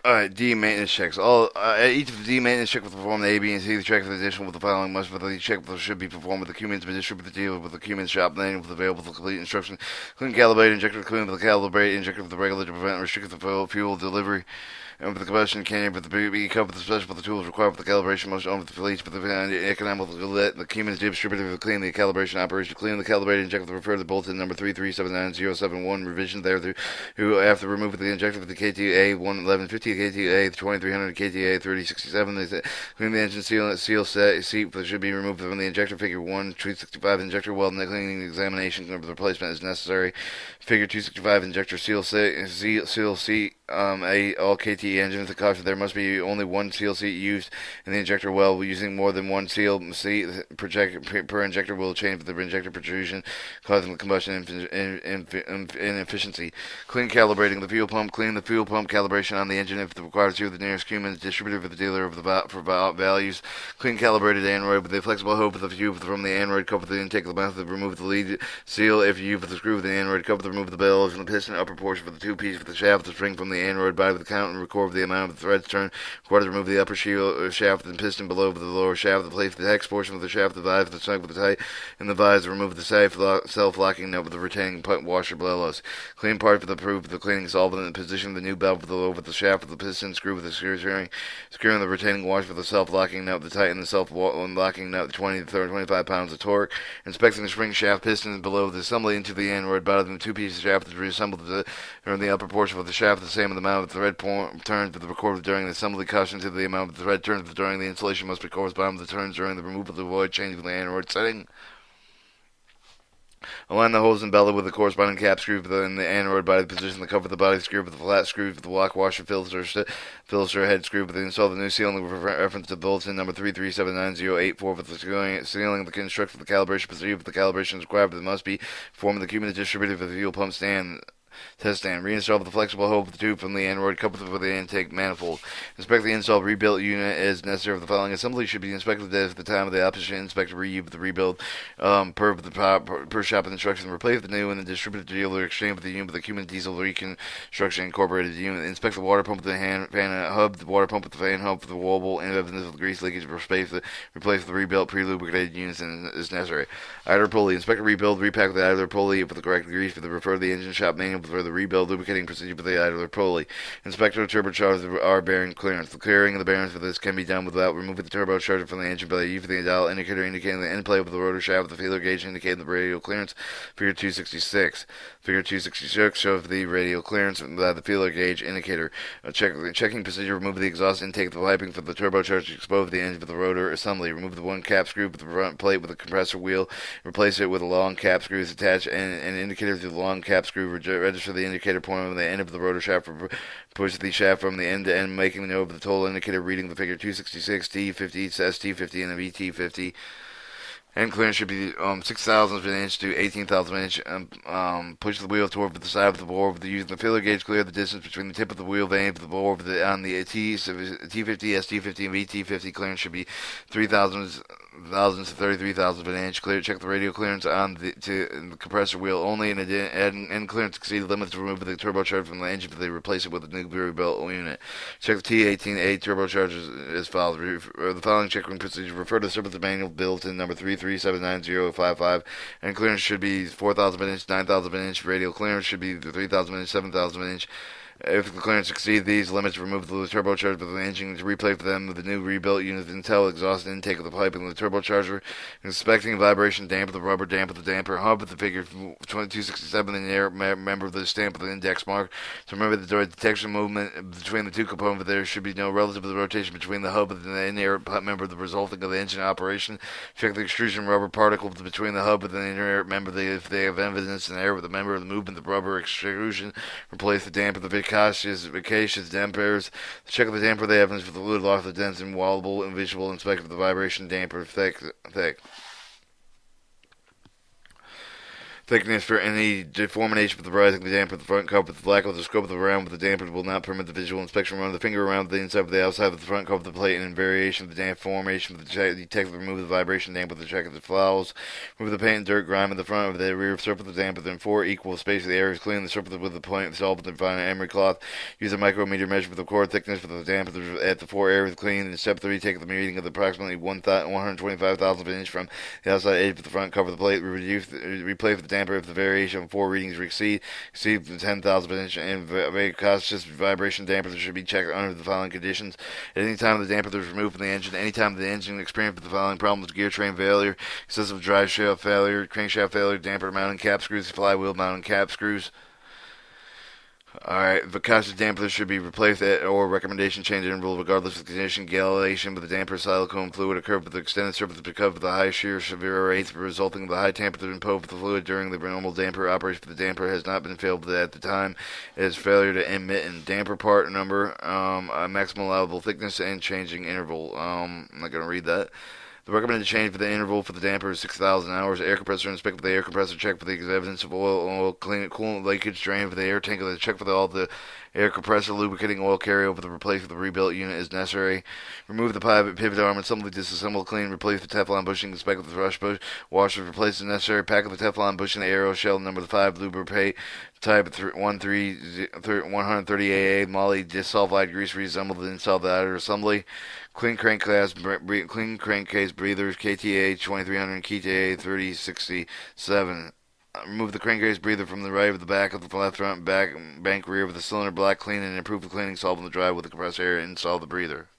Alright, D maintenance checks. Each of the D maintenance check will perform the A, B, and C. The check of the addition with the following must, but the check should be performed with the Cummins distributor deal with the Cummins shop name with available for complete instruction. Clean calibrate injector, clean with the calibrate injector with the regular to prevent restricted fuel delivery. And with the combustion can with the be covered with the special with the tools required for the calibration most on with the police, but the economical let the Cummins distributor to clean the calibration operation, clean the calibrated injector refer to bulletin number 3379071 revision there who after removing the injector with the KTA 11150 KTA 2300 KTA 3067 they clean the engine seal set seat that should be removed from the injector figure 1 265 injector weld and the cleaning examination of the replacement is necessary. Figure 265 injector seal seat all KT engines. The caution there must be only one seal seat used in the injector well. Using more than one seal seat per injector will change the injector protrusion, causing the combustion inefficiency. Clean calibrating the fuel pump. Clean the fuel pump calibration on the engine if required to the nearest Cummins distributor for the dealer of the for values. Clean calibrated Android with a flexible hose of the fuel from the Android cover the intake of the mouth. Remove the lead seal if you with the screw with the Android cover. Remove the bellows and the piston upper portion for the two piece with the shaft, the spring from the Android body with the count and record the amount of the threads turned. Required to remove the upper shaft and piston below with the lower shaft. The place the hex portion of the shaft, the vise, the snug with the tight, and the vise. Remove the self-locking nut with the retaining washer bellows. Clean part for the proof of the cleaning solvent and position of the new belt over the shaft of the piston. Screw with the screwing the retaining washer for the self-locking nut with the tight and the self-locking nut 20 to 30, 25 pounds of torque. Inspecting the spring shaft pistons below the assembly into the Android body. The two pieces of shaft is reassembled from the upper portion of the shaft the same amount of thread turns with the recorded during the assembly caution to the amount of the thread turns during the installation must be correspond with the turns during the removal to avoid changing the Android setting. Align the holes in belly with the corresponding cap screw in the Android body. Position the cover of the body screw with the flat screw with the lock washer filter head screw. With install the new sealing with reference to bulletin number 3379084 with the sealing the construct for the calibration procedure. With the calibration required, but it must be performed in the Cummins distributor for the fuel pump stand. Test stand. Reinstall with the flexible hole of the tube from the Android coupled with the intake manifold. Inspect the installed rebuilt unit as necessary. The following assembly should be inspected at the time of the option. Inspect the rebuild per shop instruction. Replace the new and the distributor dealer exchange with the unit with the Cummins diesel reconstruction incorporated unit. Inspect the water pump with the fan hub, the water pump with the fan hub for the wobble and evidence of grease leakage. Replace the rebuilt pre-lubricated units as necessary. Idler pulley. Inspect the rebuild. Repack the idler pulley with the correct grease for the refer to the engine shop manual for the rebuild lubricating procedure for the idler pulley. Inspector turbocharger R bearing clearance. The clearing of the bearings for this can be done without removing the turbocharger from the engine by the use of the dial indicator indicating the end plate with the rotor shaft with the feeler gauge indicating the radial clearance. Figure 266. Figure 266 shows the radial clearance by the feeler gauge indicator. Checking procedure. Remove the exhaust intake of the piping for the turbocharger. Expose the engine for the rotor assembly. Remove the one cap screw with the front plate with the compressor wheel. Replace it with a long cap screw attached and indicator to the long cap screw. Register the indicator point on the end of the rotor shaft. Push the shaft from the end to end, making the note of the total indicator reading the figure 266, T50, ST50, and the VT50. End clearance should be 6 thousandths of an inch to 18 thousandths of an inch. Push the wheel toward the side of the bore using the feeler gauge. Clear the distance between the tip of the wheel vane of the bore on the T50, ST50, and VT50. Clearance should be 3 thousandths to 33 thousandths of an inch. Check the radial clearance on the compressor wheel only, and end clearance exceed the limits to remove the turbocharger from the engine if they replace it with a new rebuilt unit. Check the T18A turbochargers as follows. The following checking procedure refer to the service manual built-in number 3379055, and clearance should be 4,000 of an inch, 9,000 of an inch. Radial clearance should be 3,000 of an inch, 7,000 of an inch. If the clearance exceeds these limits, remove the turbocharger with the engine to replace them with the new rebuilt unit until exhaust intake of the piping of the turbocharger. Inspecting vibration, damper the rubber, damper the damper hub with the figure 2267 in the air member of the stamp with the index mark. So remember the detection movement between the two components. There should be no relative rotation between the hub and the in-air member, the resulting of the engine operation. Check the extrusion rubber particles between the hub and the in-air member if they have evidence in the air with the member of the movement of the rubber extrusion. Replace the damper the vacations, dampers. Check the damper the evidence for the fluid loss of the dense and wallable and visual inspect for the vibration damper thick. Thickness for any deformation with the rising of the damper of the front cover with the lack of the scope of the round with the damper will not permit the visual inspection. Run the finger around the inside of the outside of the front cover of the plate and in variation of the damp formation with the check. Detect remove the vibration damper with the check of the flowels. Remove the paint and dirt grime in the front of the rear surface of the damper within 4 equal spaces of the areas. Clean the surface with the point of solvent and fine emery cloth. Use a micrometer measure for the core thickness for the damper at the 4 areas clean. In step 3, take the reading of approximately 125 thousandths of an inch from the outside edge of the front cover of the plate. Replay for the damper if the variation of 4 readings exceed 10 thousandths of an inch, and very cautious vibration dampers should be checked under the following conditions. At any time the damper is removed from the engine, any time the engine experiences the following problems: gear train failure, excessive drive shaft failure, crankshaft failure, damper mounting cap screws, flywheel mounting cap screws. Alright, the cautious damper should be replaced at or recommendation change interval regardless of the condition. Galation with the damper silicone fluid occurred with the extended surface because of the high shear severe rates resulting in the high temperature imposed with the fluid during the normal damper operation. The damper has not been failed at the time. It is failure to emit in damper part number, maximum allowable thickness, and changing interval. I'm not going to read that. The recommended change for the interval for the damper is 6,000 hours. Air compressor inspect for the air compressor. Check for the evidence of oil coolant leakage. Drain for the air tank. Check for all the air compressor lubricating oil carryover. The replace with the rebuilt unit is necessary. Remove the pivot arm and assembly. Disassemble, clean. Replace the Teflon bushing. Inspect with the rush bush. Washer. Replace the necessary pack of the Teflon bushing. The arrow shell number 5 lubricate type 130 AA moly disulfide grease. Reassemble the inside of the outer assembly. Clean crankcase breathers KTA 2300 KTA 3067. Remove the crankcase breather from the right of the back of the left front bank rear with the cylinder block. Clean and improve the cleaning. Solve on the drive with the compressed air and install the breather.